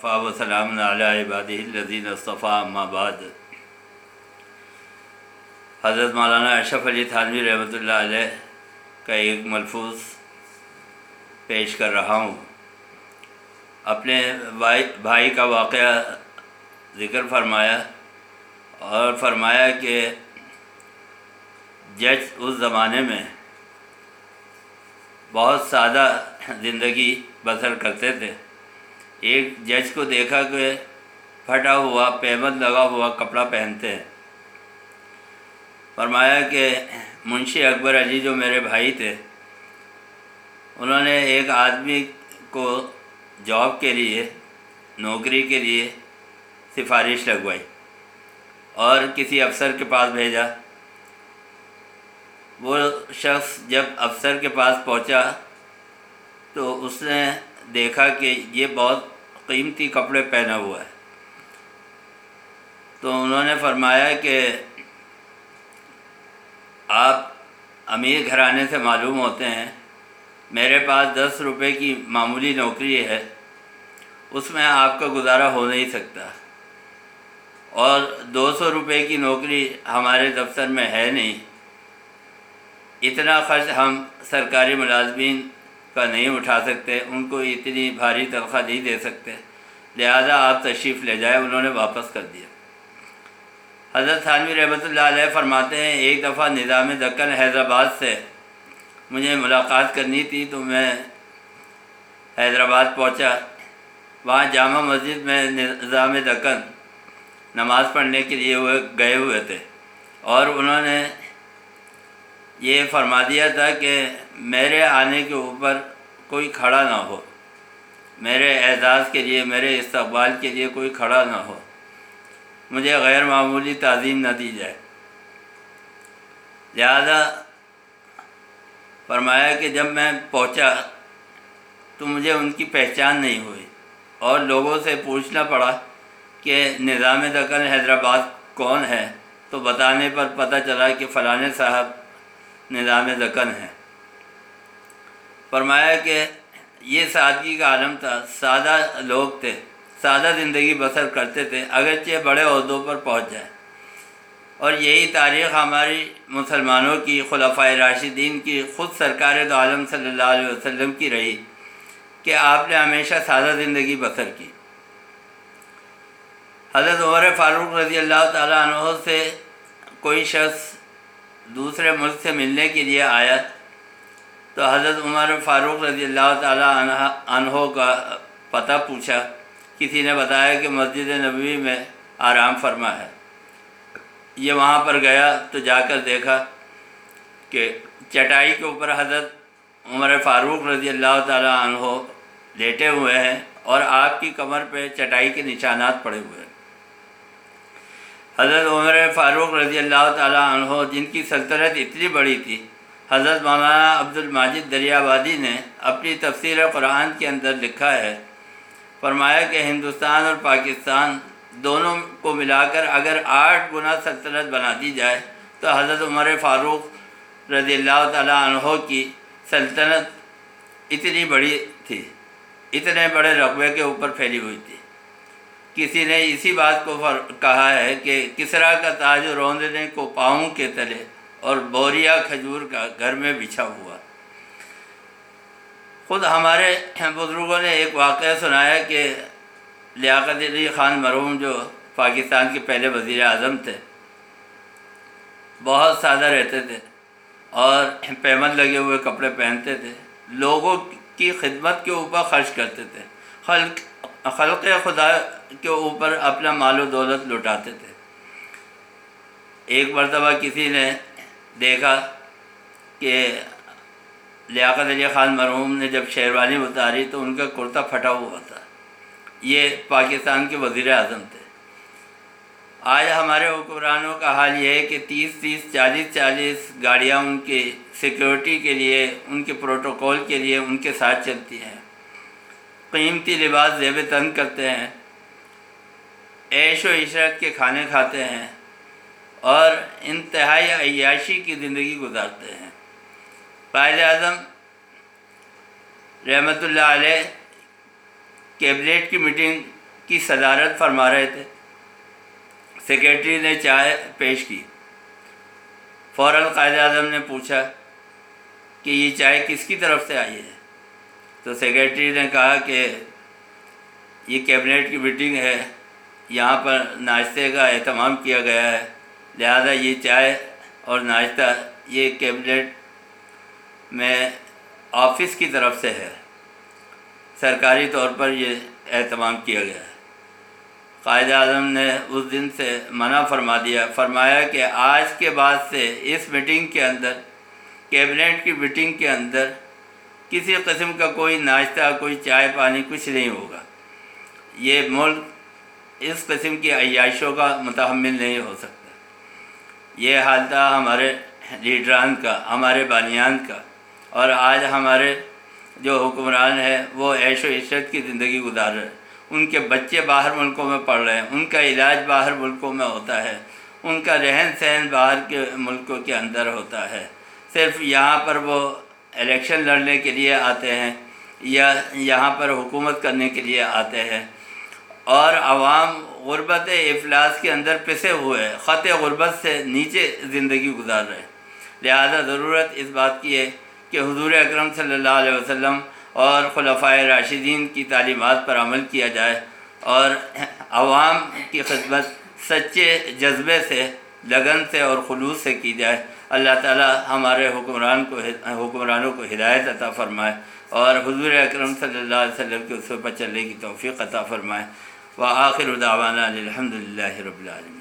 وسلام علی عبادہ الذین اصطفیٰ اما بعد۔ حضرت مولانا اشرف علی تھانوی رحمۃ اللہ علیہ کا ایک ملفوظ پیش کر رہا ہوں۔ اپنے بھائی کا واقعہ ذکر فرمایا اور فرمایا کہ جج اس زمانے میں بہت سادہ زندگی بسر کرتے تھے۔ ایک جج کو دیکھا کہ پھٹا ہوا پیمد لگا ہوا کپڑا پہنتے ہیں۔ فرمایا کہ منشی اکبر علی جو میرے بھائی تھے، انہوں نے ایک آدمی کو جاب کے لیے، نوکری کے لیے سفارش لگوائی اور کسی افسر کے پاس بھیجا۔ وہ شخص جب افسر کے پاس پہنچا تو اس نے دیکھا کہ یہ بہت قیمتی کپڑے پہنا ہوا ہے۔ تو انہوں نے فرمایا کہ آپ امیر گھرانے سے معلوم ہوتے ہیں، میرے پاس 10 روپے کی معمولی نوکری ہے، اس میں آپ کا گزارا ہو نہیں سکتا، اور 200 روپے کی نوکری ہمارے دفتر میں ہے نہیں، اتنا خرچ ہم سرکاری ملازمین کا نہیں اٹھا سکتے، ان کو اتنی بھاری تنخواہ نہیں دے سکتے، لہذا آپ تشریف لے جائیں۔ انہوں نے واپس کر دیا۔ حضرت تھانوی رحمۃ اللہ علیہ فرماتے ہیں، ایک دفعہ نظام دکن حیدرآباد سے مجھے ملاقات کرنی تھی تو میں حیدرآباد پہنچا۔ وہاں جامع مسجد میں نظام دکن نماز پڑھنے کے لیے وہ گئے ہوئے تھے، اور انہوں نے یہ فرما دیا تھا کہ میرے آنے کے اوپر کوئی کھڑا نہ ہو، میرے اعزاز کے لیے، میرے استقبال کے لیے کوئی کھڑا نہ ہو، مجھے غیر معمولی تعظیم نہ دی جائے۔ لہذا فرمایا کہ جب میں پہنچا تو مجھے ان کی پہچان نہیں ہوئی، اور لوگوں سے پوچھنا پڑا کہ نظام دکن حیدرآباد کون ہے، تو بتانے پر پتہ چلا کہ فلانے صاحب نظام دکن ہے۔ فرمایا کہ یہ سادگی کا عالم تھا، سادہ لوگ تھے، سادہ زندگی بسر کرتے تھے، اگرچہ بڑے عہدوں پر پہنچ جائیں۔ اور یہی تاریخ ہماری مسلمانوں کی، خلفائے راشدین کی، خود سرکار دو عالم صلی اللہ علیہ وسلم کی رہی کہ آپ نے ہمیشہ سادہ زندگی بسر کی۔ حضرت عمر فاروق رضی اللہ تعالیٰ عنہ سے کوئی شخص دوسرے ملک سے ملنے کے لیے آیا تو حضرت عمر فاروق رضی اللہ تعالیٰ عنہ کا پتہ پوچھا۔ کسی نے بتایا کہ مسجد نبوی میں آرام فرما ہے۔ یہ وہاں پر گیا تو جا کر دیکھا کہ چٹائی کے اوپر حضرت عمر فاروق رضی اللہ تعالیٰ عنہ لیٹے ہوئے ہیں، اور آپ کی کمر پہ چٹائی کے نشانات پڑے ہوئے ہیں۔ حضرت عمر فاروق رضی اللہ تعالیٰ عنہ، جن کی سلطنت اتنی بڑی تھی، حضرت مولانا عبد الماجد دریابادی نے اپنی تفسیر قرآن کے اندر لکھا ہے، فرمایا کہ ہندوستان اور پاکستان دونوں کو ملا کر اگر 8 گنا سلطنت بنا دی جائے تو حضرت عمر فاروق رضی اللہ تعالیٰ عنہ کی سلطنت اتنی بڑی تھی، اتنے بڑے رقبے کے اوپر پھیلی ہوئی تھی۔ کسی نے اسی بات کو کہا ہے کہ کسریٰ کا تاج روندنے کو پاؤں کے تلے، اور بوریا کھجور کا گھر میں بچھا ہوا۔ خود ہمارے بزرگوں نے ایک واقعہ سنایا کہ لیاقت علی خان مرحوم، جو پاکستان کے پہلے وزیر اعظم تھے، بہت سادہ رہتے تھے اور پیمد لگے ہوئے کپڑے پہنتے تھے، لوگوں کی خدمت کے اوپر خرچ کرتے تھے، خلق خدا کے اوپر اپنا مال و دولت لٹاتے تھے۔ ایک مرتبہ کسی نے دیکھا کہ لیاقت علی خان مرحوم نے جب شیروانی اتاری تو ان کا کرتا پھٹا ہوا تھا۔ یہ پاکستان کے وزیر اعظم تھے۔ آج ہمارے حکمرانوں کا حال یہ ہے کہ 30 40 گاڑیاں ان کی سیکیورٹی کے لیے، ان کے پروٹوکول کے لیے ان کے ساتھ چلتی ہیں، قیمتی لباس زیب تن کرتے ہیں، عیش و عشرت کے کھانے کھاتے ہیں، اور انتہائی عیاشی کی زندگی گزارتے ہیں۔ قائد اعظم رحمۃ اللہ علیہ کیبنٹ کی میٹنگ کی صدارت فرما رہے تھے۔ سیکریٹری نے چائے پیش کی۔ فوراً قائد اعظم نے پوچھا کہ یہ چائے کس کی طرف سے آئی ہے؟ تو سیکریٹری نے کہا کہ یہ کیبنٹ کی میٹنگ ہے، یہاں پر ناشتے کا اہتمام کیا گیا ہے، لہذا یہ چائے اور ناشتہ یہ کیبنٹ میں آفس کی طرف سے ہے، سرکاری طور پر یہ اہتمام کیا گیا ہے۔ قائد اعظم نے اس دن سے منع فرمایا کہ آج کے بعد سے اس میٹنگ کے اندر، کیبنٹ کی میٹنگ کے اندر کسی قسم کا کوئی ناشتہ، کوئی چائے پانی کچھ نہیں ہوگا۔ یہ ملک اس قسم کی عیاشیوں کا متحمل نہیں ہو سکتا۔ یہ حال تھا ہمارے لیڈران کا، ہمارے بانیان کا، اور آج ہمارے جو حکمران ہیں وہ عیش و عشرت کی زندگی گزار رہے ہیں۔ ان کے بچے باہر ملکوں میں پڑھ رہے ہیں، ان کا علاج باہر ملکوں میں ہوتا ہے، ان کا رہن سہن باہر کے ملکوں کے اندر ہوتا ہے۔ صرف یہاں پر وہ الیکشن لڑنے کے لیے آتے ہیں یا یہاں پر حکومت کرنے کے لیے آتے ہیں، اور عوام غربت افلاس کے اندر پسے ہوئے خط غربت سے نیچے زندگی گزار رہے ہیں۔ لہذا ضرورت اس بات کی ہے کہ حضور اکرم صلی اللہ علیہ وسلم اور خلفائے راشدین کی تعلیمات پر عمل کیا جائے، اور عوام کی خدمت سچے جذبے سے، لگن سے اور خلوص سے کی جائے۔ اللہ تعالی ہمارے حکمرانوں کو ہدایت عطا فرمائے، اور حضور اکرم صلی اللہ علیہ وسلم کے اسوے پر چلنے کی توفیق عطا فرمائے۔ وآخر دعوانا الحمد للہ رب العالمین۔